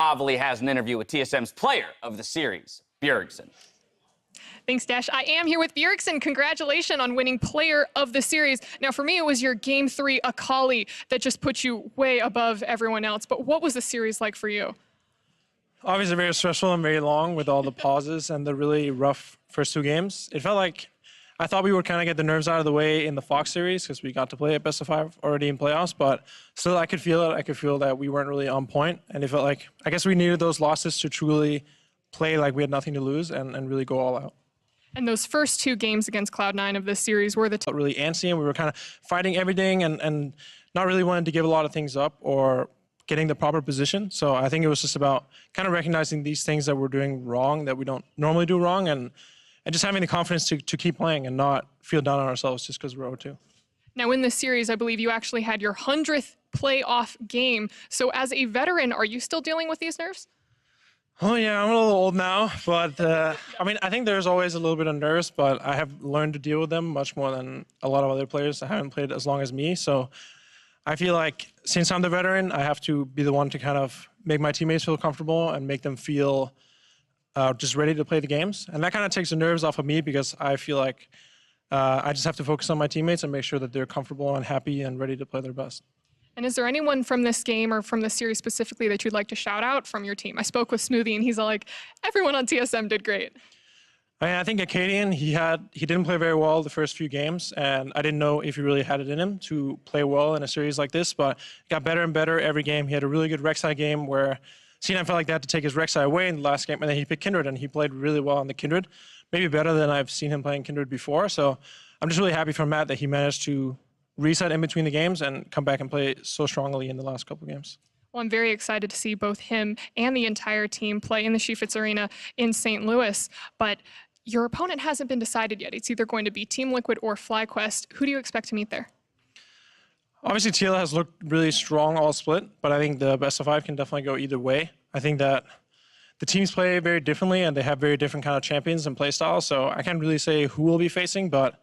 Avali has an interview with TSM's player of the series, Bjergsen. Thanks, Dash. I am here with Bjergsen. Congratulations on winning Player of the Series. Now, for me, it was your Game 3 Akali that just put you way above everyone else. But what was the series like for you? Obviously very stressful and very long with all the pauses and the really rough first two games. It felt like I thought we would kind of get the nerves out of the way in the Fox series because we got to play at best of 5 already in playoffs, but still I could feel it. I could feel that we weren't really on point, and it felt like I guess we needed those losses to truly play like we had nothing to lose and really go all out. And those first two games against Cloud9 of this series were the really antsy, and we were kind of fighting everything and not really wanting to give a lot of things up or getting the proper position. So I think it was just about kind of recognizing these things that we're doing wrong, that we don't normally do wrong, and just having the confidence to keep playing and not feel down on ourselves just because we're 0-2. Now in this series, I believe you actually had your 100th playoff game. So as a veteran, are you still dealing with these nerves? Oh yeah, I'm a little old now, but I mean, I think there's always a little bit of nerves, but I have learned to deal with them much more than a lot of other players that haven't played as long as me. So I feel like since I'm the veteran, I have to be the one to kind of make my teammates feel comfortable and make them feel just ready to play the games. And that kind of takes the nerves off of me because I feel like I just have to focus on my teammates and make sure that they're comfortable and happy and ready to play their best. And is there anyone from this game or from this series specifically that you'd like to shout out from your team? I spoke with Smoothie and he's like, everyone on TSM did great. I think Acadian, he didn't play very well the first few games, and I didn't know if he really had it in him to play well in a series like this, but he got better and better every game. He had a really good Rek'Sai game where C9 felt like they had to take his Rek'Sai away in the last game, and then he picked Kindred, and he played really well on the Kindred, maybe better than I've seen him playing Kindred before. So I'm just really happy for Matt that he managed to reset in between the games and come back and play so strongly in the last couple of games. Well, I'm very excited to see both him and the entire team play in the Sheafitz Arena in St. Louis, but your opponent hasn't been decided yet. It's either going to be Team Liquid or FlyQuest. Who do you expect to meet there? Obviously, TL has looked really strong all split, but I think the best of 5 can definitely go either way. I think that the teams play very differently and they have very different kind of champions and play styles, so I can't really say who we'll be facing, but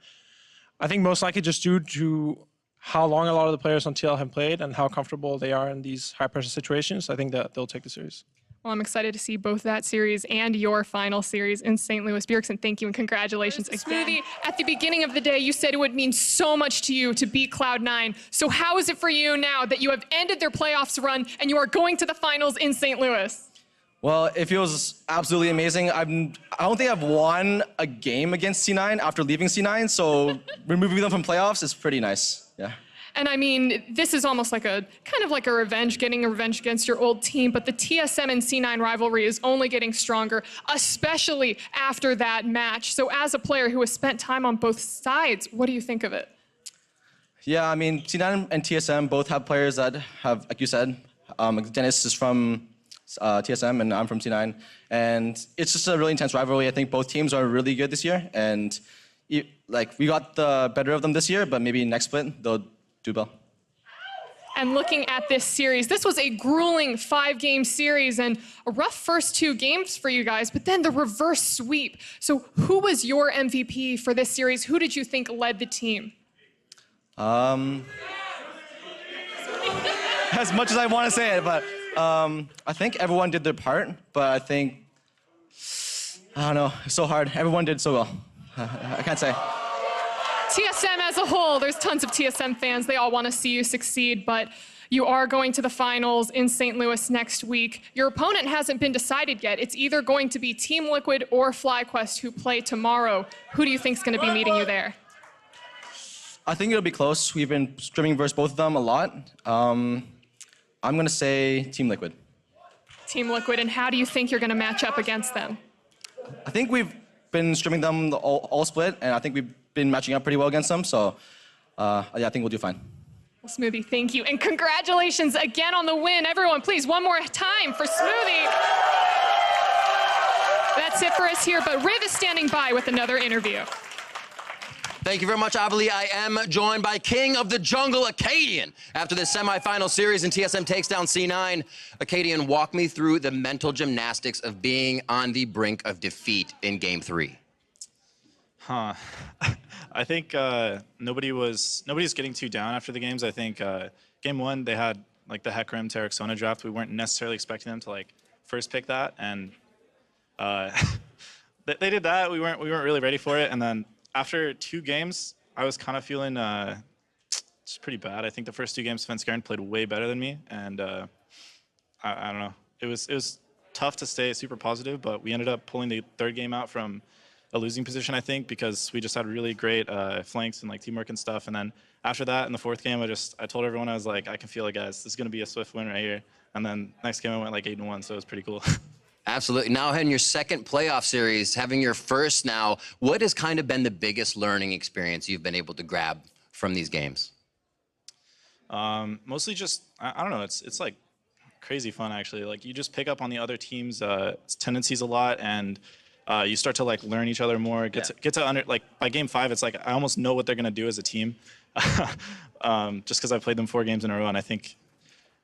I think most likely just due to how long a lot of the players on TL have played and how comfortable they are in these high-pressure situations, I think that they'll take the series. Well, I'm excited to see both that series and your final series in St. Louis. Bjergsen, thank you and congratulations again. Smoothie, at the beginning of the day, you said it would mean so much to you to beat Cloud9. So how is it for you now that you have ended their playoffs run and you are going to the finals in St. Louis? Well, it feels absolutely amazing. I don't think I've won a game against C9 after leaving C9, so removing them from playoffs is pretty nice, yeah. And I mean, this is almost like kind of like a revenge, getting a revenge against your old team, but the TSM and C9 rivalry is only getting stronger, especially after that match. So as a player who has spent time on both sides, what do you think of it? Yeah, I mean, C9 and TSM both have players that have, like you said, Dennis is from TSM and I'm from C9, and it's just a really intense rivalry. I think both teams are really good this year, and like we got the better of them this year, but maybe next split they'll do well. And looking at this series, this was a grueling 5-game series and a rough first 2 games for you guys, but then the reverse sweep. So who was your MVP for this series? Who did you think led the team? As much as I want to say it, but I think everyone did their part, but I think, I don't know, it's so hard. Everyone did so well. I can't say. TSM as a whole, there's tons of TSM fans. They all want to see you succeed, but you are going to the finals in St. Louis next week. Your opponent hasn't been decided yet. It's either going to be Team Liquid or FlyQuest who play tomorrow. Who do you think is going to be meeting you there? I think it'll be close. We've been scrimming versus both of them a lot. I'm going to say Team Liquid. Team Liquid, and how do you think you're going to match up against them? I think we've been scrimming them all split, and I think we've been matching up pretty well against them, so yeah, I think we'll do fine. Well, Smoothie, thank you, and congratulations again on the win. Everyone, please, one more time for Smoothie. That's it for us here, but Riv is standing by with another interview. Thank you very much, Avali. I am joined by King of the Jungle, Acadian. After this semifinal series and TSM takes down C9, Acadian, walk me through the mental gymnastics of being on the brink of defeat in Game 3. I think nobody's getting too down after the games. I think Game 1 they had like the Hecarim to Ericsona draft. We weren't necessarily expecting them to like first pick that, and they did that. We weren't really ready for it, and then after 2 games, I was kind of feeling it's pretty bad. I think the first 2 games, Svenskeren played way better than me, and I don't know. It was tough to stay super positive, but we ended up pulling the 3rd game out from a losing position, I think, because we just had really great flanks and like teamwork and stuff. And then after that, in the 4th game, I told everyone, I was like, I can feel it, guys. This is gonna be a swift win right here. And then next game I went like 8-1, so it was pretty cool. Absolutely. Now in your 2nd playoff series, having your first now, what has kind of been the biggest learning experience you've been able to grab from these games? Mostly just, I don't know, it's like crazy fun actually. Like you just pick up on the other team's tendencies a lot, and you start to like learn each other more. Get to like by game 5, it's like I almost know what they're gonna do as a team, just because I've played them 4 games in a row, and I think,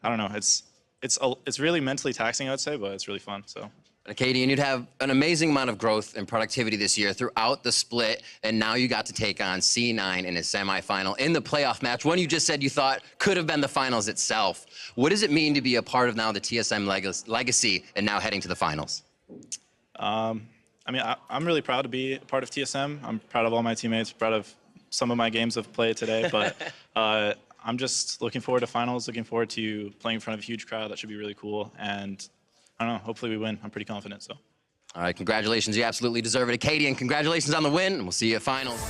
I don't know, it's really mentally taxing, I would say, but it's really fun. So. Acadian, you'd have an amazing amount of growth and productivity this year throughout the split, and now you got to take on C9 in a semifinal in the playoff match, one you just said you thought could have been the finals itself. What does it mean to be a part of now the TSM legacy and now heading to the finals? I mean, I'm really proud to be a part of TSM. I'm proud of all my teammates, proud of some of my games I've played today, but I'm just looking forward to finals, looking forward to playing in front of a huge crowd. That should be really cool, and I don't know, hopefully we win. I'm pretty confident, so. All right, congratulations. You absolutely deserve it. Acadian, congratulations on the win, and we'll see you at finals.